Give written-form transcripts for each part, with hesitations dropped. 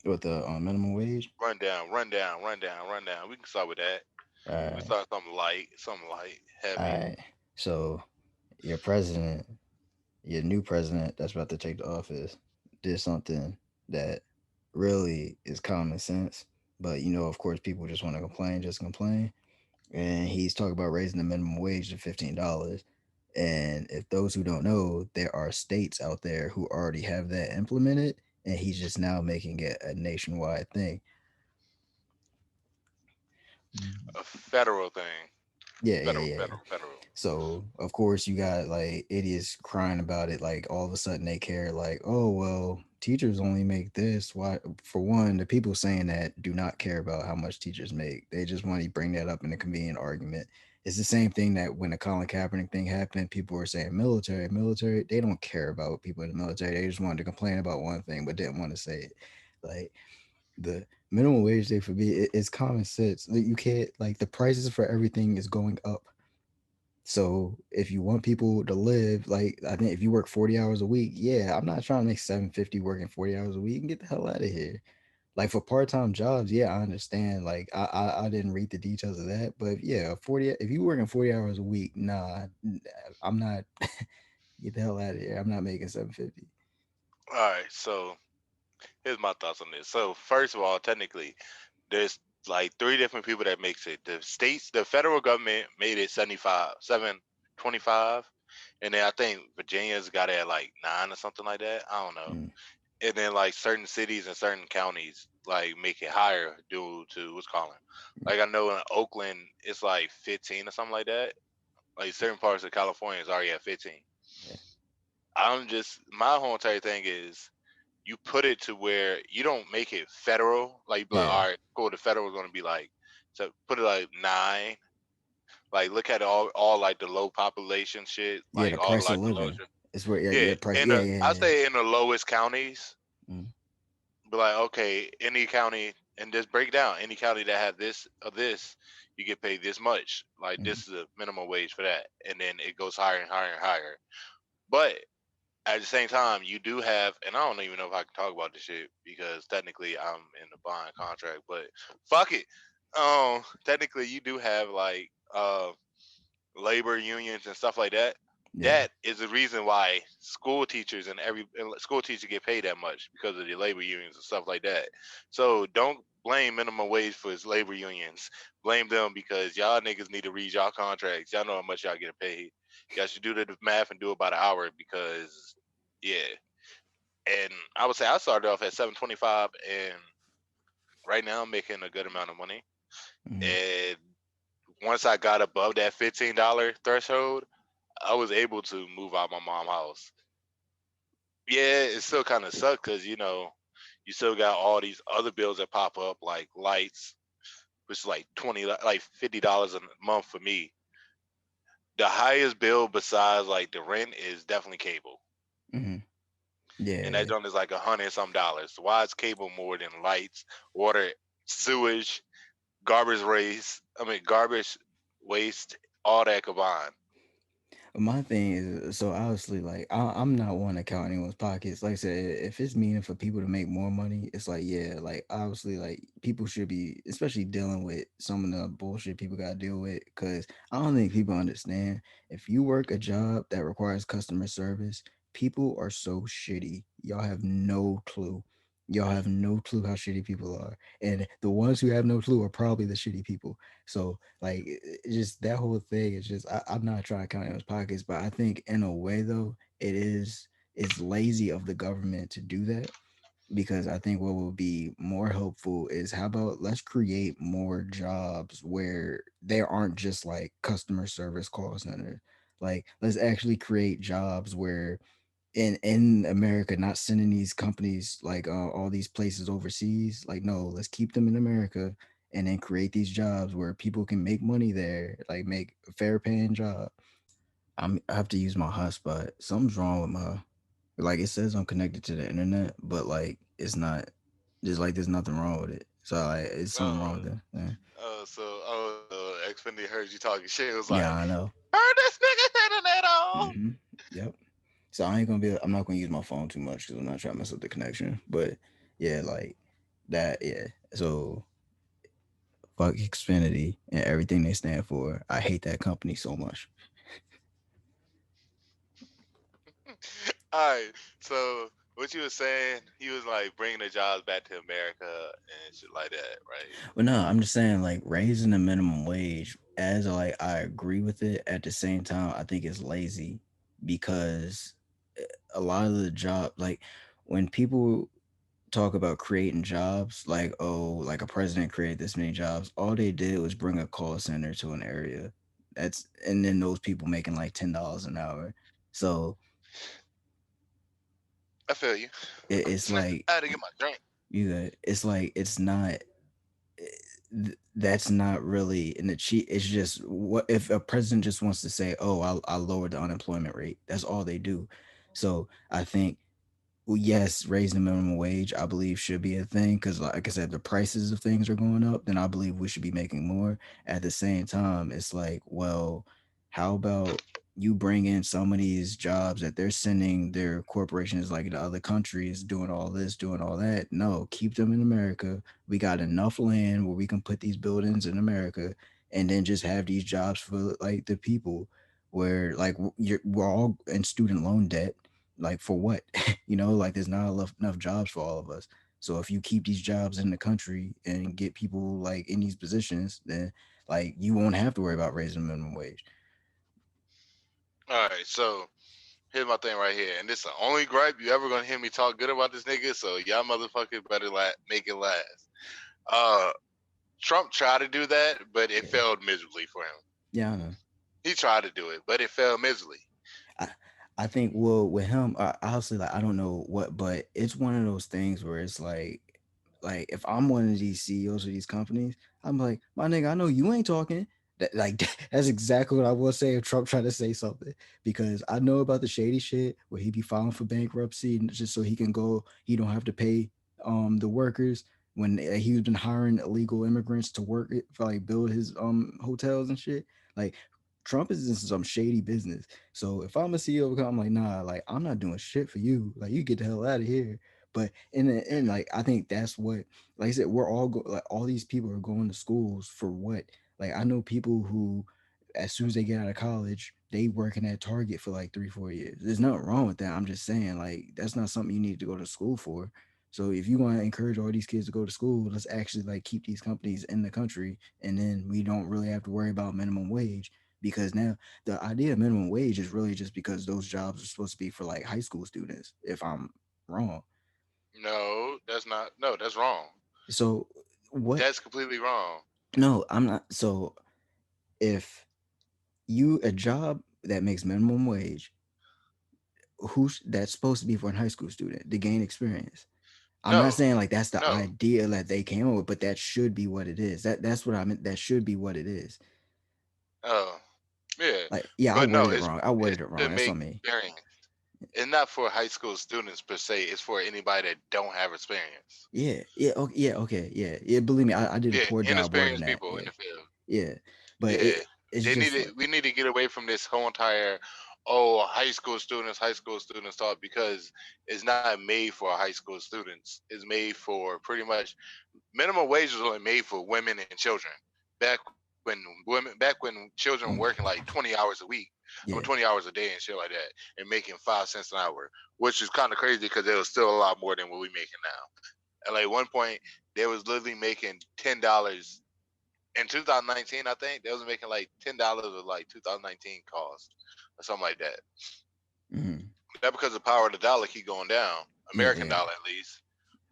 with the minimum wage. Run down. We can start with that. All We right, start something light, all heavy. right. So your president, your new president that's about to take the office, did something that really is common sense. But of course, people just want to complain, just complain. And he's talking about raising the minimum wage to $15. And if those who don't know, there are states out there who already have that implemented, and he's just now making it a nationwide thing. A federal thing. Yeah, yeah, Federal, yeah. federal, federal. So of course you got like idiots crying about it. Like all of a sudden they care. Like, oh well, teachers only make this. Why? For one, the people saying that do not care about how much teachers make. They just want to bring that up in a convenient argument. It's the same thing that when the Colin Kaepernick thing happened, people were saying military, military. They don't care about people in the military. They just wanted to complain about one thing, but didn't want to say it. Like the minimum wage thing for me, it's common sense. Like, you can't like the prices for everything is going up, so if you want people to live, like I think if you work 40 hours a week, yeah, I'm not trying to make 750 working 40 hours a week and get the hell out of here. Like for part-time jobs, yeah, I understand. Like I didn't read the details of that, but yeah, 40 if you working 40 hours a week, nah, I'm not get the hell out of here. I'm not making 750. All right, so here's my thoughts on this. So first of all, technically, there's like three different people that makes it. The federal government made it 725, and then I think Virginia's got it at like 9 or something like that. I don't know. Mm, And then like certain cities and certain counties like make it higher due to what's calling. Like I know in Oakland it's like 15 or something like that. Like certain parts of California is already at 15. yeah. I'm just my whole entire thing is you put it to where you don't make it federal. Like you be like, Yeah. all right, cool. The federal is going to be like, so put it like 9. Like look at all like the low population shit, Yeah, like the all price of like the low. living. It's where Yeah, yeah, price. in Yeah, the yeah, I yeah. say in the lowest counties, Mm, be like, okay, any county, and just break down any county that has this or this, you get paid this much. Like mm, this is a minimum wage for that, and then it goes higher and higher and higher. But at the same time, you do have, and I don't even know if I can talk about this shit because technically I'm in a bond contract, but fuck it. Technically you do have like labor unions and stuff like that. yeah. That is the reason why school teachers and school teachers get paid that much because of the labor unions and stuff like that. So don't blame minimum wage for his labor unions. Blame them because y'all niggas need to read y'all contracts. Y'all know how much y'all get paid. Y'all should do the math and do about an hour because yeah. And I would say I started off at 725, and right now I'm making a good amount of money. Mm, And once I got above that $15 threshold, I was able to move out my mom's house. Yeah, it still kind of sucked because you still got all these other bills that pop up like lights, which is like like $50 a month for me. The highest bill besides like the rent is definitely cable, mm, and that yeah. joint is like $100 some. Why is cable more than lights, water, sewage, garbage waste, all that combined? My thing is, so obviously, like I'm not one to count anyone's pockets. Like I said, if it's meaning for people to make more money, it's like yeah, like obviously, like people should be, especially dealing with some of the bullshit people got to deal with. Because I don't think people understand if you work a job that requires customer service, people are so shitty. Y'all have no clue. Y'all have no clue how shitty people are, and the ones who have no clue are probably the shitty people. So like just that whole thing is just I'm not trying to count in his pockets, but I think in a way though it's lazy of the government to do that, because I think what would be more helpful is how about let's create more jobs where there aren't just like customer service call center. Like let's actually create jobs where in America, not sending these companies like all these places overseas. Like, no, let's keep them in America and then create these jobs where people can make money there, like make a fair paying job. I have to use my hotspot. Something's wrong with my like it says I'm connected to the internet, but like it's not. Just like there's nothing wrong with it. So like it's something wrong Oh, with it. Yeah, so Xfinity heard you talking shit. It was yeah, like, I know. turn this nigga internet on. Hmm. Yep. So I ain't gonna be. I'm not gonna use my phone too much because I'm not trying to mess up the connection. But yeah, like That yeah. So fuck Xfinity and everything they stand for. I hate that company so much. All right. So what you was saying, he was like bringing the jobs back to America and shit like that, right? But no, I'm just saying like raising the minimum wage as like I agree with it at the same time I think it's lazy because a lot of the job like when people talk about creating jobs like oh like a president created this many jobs all they did was bring a call center to an area that's and then those people making like $10 an hour so I feel you. it's like I had to get my drink. it's like it's not that's not really in the cheat. It's just what if a president just wants to say, "Oh, I'll lower the unemployment rate." That's all they do. So I think well, yes, raising the minimum wage, I believe, should be a thing because, like I said, the prices of things are going up. Then I believe we should be making more. At the same time, it's like, well, how about you bring in some of these jobs that they're sending their corporations like to other countries, doing all this, doing all that? No, keep them in America. We got enough land where we can put these buildings in America, and then just have these jobs for like the people, where like we're all in student loan debt like for what like there's not enough jobs for all of us so if you keep these jobs in the country and get people like in these positions then like you won't have to worry about raising the minimum wage. All right, so here's my thing right here, and this is the only gripe you ever gonna hear me talk good about this nigga. So y'all motherfuckers better make it last. Uh, Trump tried to do that, but it Yeah, failed miserably for him. yeah, I know. He tried to do it, but it failed miserably. I I think well with him, honestly, like I don't know what, but it's one of those things where it's like if I'm one of these CEOs of these companies, I'm like, my nigga, I know you ain't talking. That like that's exactly what I will say if Trump tried to say something because I know about the shady shit where he be filing for bankruptcy and just so he can go, he don't have to pay the workers when he's been hiring illegal immigrants to work it for like build his hotels and shit. Like Trump is in some shady business. So if I'm a CEO, I'm like, nah, like I'm not doing shit for you. Like you get the hell out of here. But in the end, like I think that's what, like I said, we're all like all these people are going to schools for what? Like I know people who, as soon as they get out of college, they working at Target for like 3 4 years. There's nothing wrong with that. I'm just saying, like that's not something you need to go to school for. So if you want to encourage all these kids to go to school, let's actually like keep these companies in the country, and then we don't really have to worry about minimum wage because now the idea of minimum wage is really just because those jobs are supposed to be for like high school students. If I'm wrong, No, that's not. No, that's wrong. so what? That's completely wrong. No, I'm not. So if you a job that makes minimum wage, who's that's supposed to be for a high school student to gain experience. I'm not No, saying like that's the no. idea that they came up with, but that should be what it is. That's what I meant. That should be what it is. Oh, yeah. Like, yeah, I But no, worded it wrong. I it's worded it wrong. to That's make on me. experience. It's not for high school students per se. It's for anybody that don't have experience. Yeah, yeah, okay, yeah, okay, yeah, yeah. Believe me, I did a Yeah, poor job wording inexperienced that. people in Yeah, the field. yeah, but Yeah, it's they need just to. like We need to get away from this whole entire high school students talk because it's not made for high school students. It's made for pretty much minimum wage is only made for women and children. Back back when children were mm, working like 20 hours a week, or yeah, 20 hours a day and shit like that, and making 5 cents an hour, which is kind of crazy because it was still a lot more than what we making now. And like one point, they was literally making $10 in 2019. I think they was making like $10 of like 2019 cost or something like that. mm, That because the power of the dollar keep going down, yeah, American yeah, dollar at least.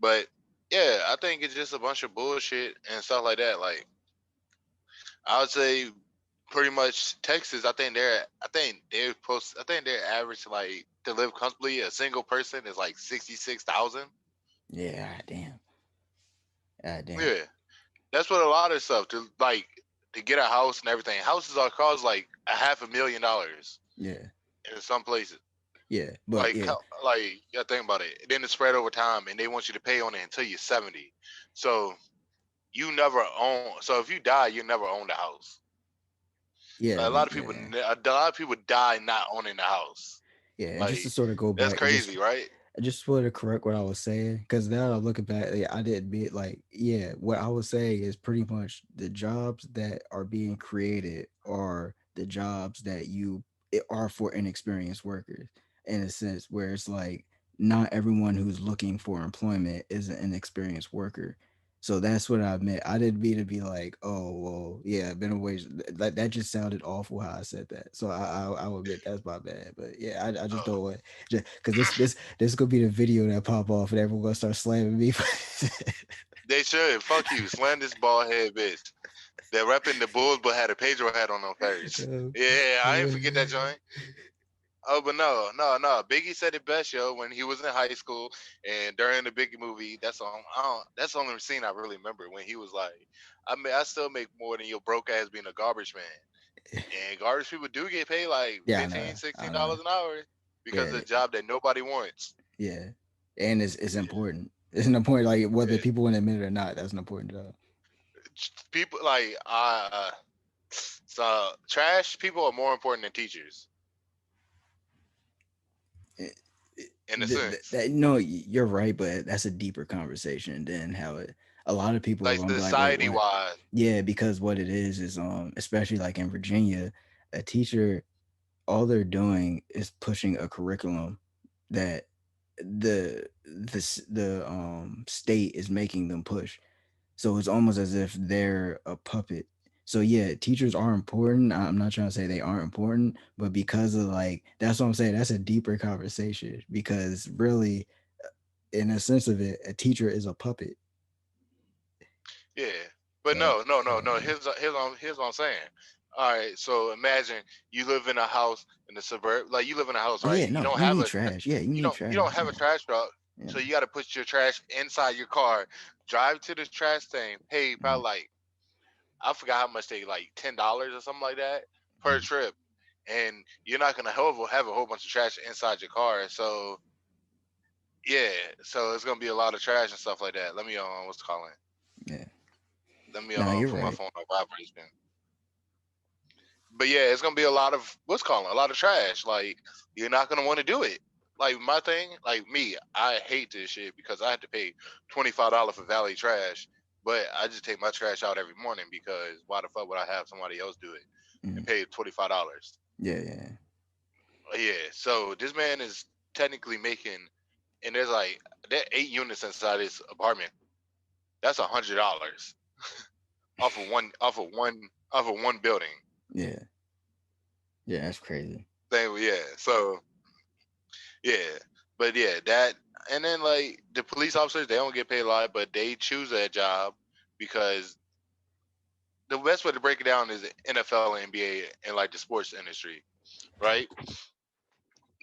But yeah, I think it's just a bunch of bullshit and stuff like that. Like I would say, pretty much Texas. I think their average like to live comfortably a single person is like 66,000. yeah. Ah, damn, damn, Yeah, that's what a lot of stuff to get a house and everything. Houses are cost like $500,000 yeah, in some places. yeah. But yeah, Like you gotta think about it. Then it's spread over time, and they want you to pay on it until you're 70. So you never own. So if you die, you never own the house. yeah, Like yeah, a lot of people die not owning the house. yeah. And just to Like sort of go that's back, just crazy, right? I just wanted to correct what I was saying because now I'm looking back, yeah, I didn't be like, yeah, what I was saying is pretty much the jobs that are being created are the jobs that are for inexperienced workers in a sense where it's like not everyone who's looking for employment is an inexperienced worker. So that's what I meant. I didn't mean to be like, oh, well, yeah, minimum wage. That just sounded awful how I said that. So I will admit that's my bad. But yeah, I just Oh, don't want just because this gonna be the video that pop off and everyone gonna start slamming me. they should. Fuck you. Slam this bald head bitch. They're repping the Bulls, but had a Pedro hat on them first. Um, Yeah, I ain't uh, forget that joint. Oh, but no, no, no. Biggie said it best, yo, when he was in high school and during the Biggie movie. That's the only scene I really remember when he was like, I still make more than your broke ass being a garbage man. And garbage people do get paid like yeah, I know, 15 I sixteen know. dollars an hour because Yeah, of a job that nobody wants. yeah, and it's Yeah, important. It's an important like whether yeah. people want to admit it or not. That's an important job. People like so trash people are more important than teachers It- in a sense. that no, you're right, but that's a deeper conversation than how it. A lot of people are Like gonna be like, wait, society what? wise. Yeah, because what it is especially like in Virginia, a teacher all they're doing is pushing a curriculum that the state is making them push. So it's almost as if they're a puppet. So yeah, teachers are important. I'm not trying to say they aren't important, but because of like that's what I'm saying. That's a deeper conversation because really, in a sense of it, a teacher is a puppet. Yeah, but So no, no, I no, don't no. know. Here's what I'm saying. All right, so imagine you live in a house in the suburb. Like you live in a house, Oh yeah, right? no, you need trash. Yeah, you need You don't trash. have a Yeah, trash truck, yeah, so you got to put your trash inside your car. Drive to the trash thing. Pay mm, probably like I forgot how much they like $10 or something like that per mm, trip, and you're not gonna have a whole bunch of trash inside your car. So yeah, so it's gonna be a lot of trash and stuff like that. Let me what's it calling? yeah. Let me No, you're put my right. phone on vibration. But yeah, it's gonna be a lot of what's calling a lot of trash. Like you're not gonna want to do it. Like my thing, like me, I hate this shit because I have to pay $25 for valet trash. But I just take my trash out every morning because why the fuck would I have somebody else do it and Mm, pay $25? yeah, yeah, Yeah, so this man is technically making, and there's like there 8 units inside his apartment. That's $100 off of one building. yeah, yeah. That's crazy. Thing, yeah. So yeah, but yeah, that and then like the police officers, they don't get paid a lot, but they choose that job because the best way to break it down is NFL and NBA and like the sports industry, right?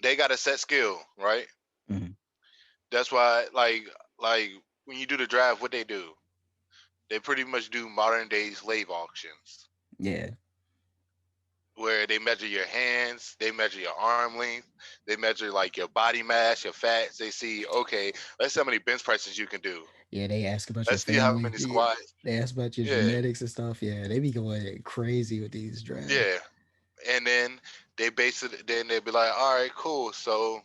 They got a set skill, right? Hmm. That's why like when you do the draft, what they do, they pretty much do modern day slave auctions Yeah, where they measure your hands, they measure your arm length, they measure like your body mass, your fats. They see, okay, let's see how many bench presses you can do. yeah. They ask about your Let's see how family. many Yeah, squats. they ask about your Yeah, genetics and stuff. Yeah, they be going crazy with these drafts. yeah. And then they base it. Then they be like, all right, cool. So